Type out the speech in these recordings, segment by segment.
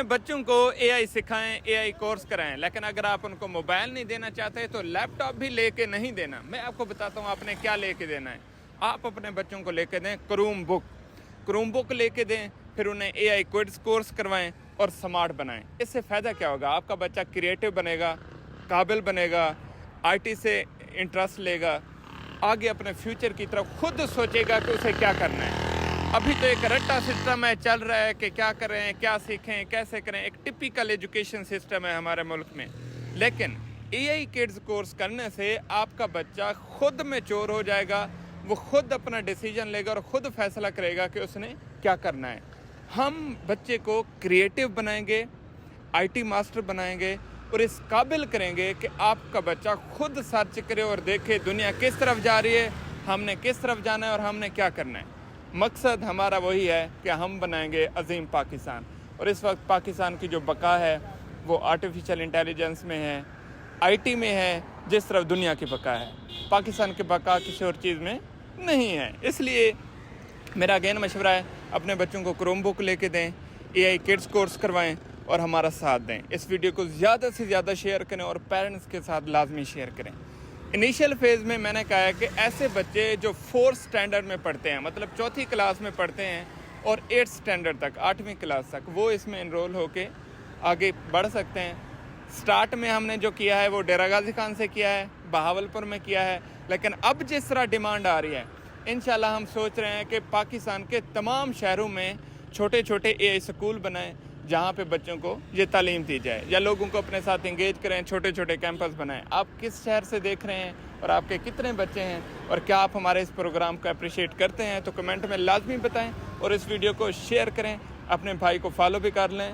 बच्चों को एआई सिखाएं, एआई कोर्स कराएं, लेकिन अगर आप उनको मोबाइल नहीं देना चाहते तो लैपटॉप भी लेके नहीं देना। मैं आपको बताता हूँ आपने क्या लेके देना है। आप अपने बच्चों को लेके दें क्रूम बुक लेके दें, फिर उन्हें एआई क्विज कोर्स करवाएं और स्मार्ट बनाएं। इससे फ़ायदा क्या होगा? आपका बच्चा क्रिएटिव बनेगा, काबिल बनेगा, आईटी से इंटरेस्ट लेगा, आगे अपने फ्यूचर की तरफ खुद सोचेगा कि उसे क्या करना है। अभी तो एक रट्टा सिस्टम है, चल रहा है कि क्या करें, क्या सीखें, कैसे करें। एक टिपिकल एजुकेशन सिस्टम है हमारे मुल्क में। लेकिन एआई किड्स कोर्स करने से आपका बच्चा खुद मैच्योर हो जाएगा, वो खुद अपना डिसीजन लेगा और खुद फैसला करेगा कि उसने क्या करना है। हम बच्चे को क्रिएटिव बनाएंगे, आईटी मास्टर बनाएंगे और इस काबिल करेंगे कि आपका बच्चा खुद सर्च करे और देखे दुनिया किस तरफ जा रही है, हमने किस तरफ जाना है और हमने क्या करना है। मकसद हमारा वही है कि हम बनाएंगे अजीम पाकिस्तान। और इस वक्त पाकिस्तान की जो बका है वो आर्टिफिशियल इंटेलिजेंस में है, आईटी में है, जिस तरफ दुनिया की बका है। पाकिस्तान की बका किसी और चीज़ में नहीं है। इसलिए मेरा अगेन मशवरा है, अपने बच्चों को क्रोम बुक लेके दें, एआई किड्स कोर्स करवाएं और हमारा साथ दें। इस वीडियो को ज़्यादा से ज़्यादा शेयर करें और पेरेंट्स के साथ लाजमी शेयर करें। इनिशियल फेज़ में मैंने कहा है कि ऐसे बच्चे जो 4th स्टैंडर्ड में पढ़ते हैं, मतलब 4थी क्लास में पढ़ते हैं और 8th स्टैंडर्ड तक, 8वीं क्लास तक, वो इसमें इनरोल होके आगे बढ़ सकते हैं। स्टार्ट में हमने जो किया है वो डेरा गाजी खान से किया है, बहावलपुर में किया है, लेकिन अब जिस तरह डिमांड आ रही है इंशाल्लाह हम सोच रहे हैं कि पाकिस्तान के तमाम शहरों में छोटे छोटे एआई स्कूल बनाएं जहाँ पे बच्चों को ये तालीम दी जाए, या लोगों को अपने साथ इंगेज करें, छोटे छोटे कैंपस बनाएं। आप किस शहर से देख रहे हैं और आपके कितने बच्चे हैं और क्या आप हमारे इस प्रोग्राम को अप्रिशिएट करते हैं तो कमेंट में लाजमी बताएं और इस वीडियो को शेयर करें। अपने भाई को फॉलो भी कर लें।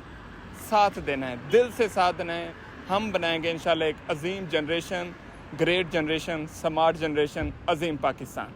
साथ देना है, दिल से साथ देना है। हम बनाएंगे इंशाल्लाह एक अजीम generation, great generation, smart generation, अजीम पाकिस्तान।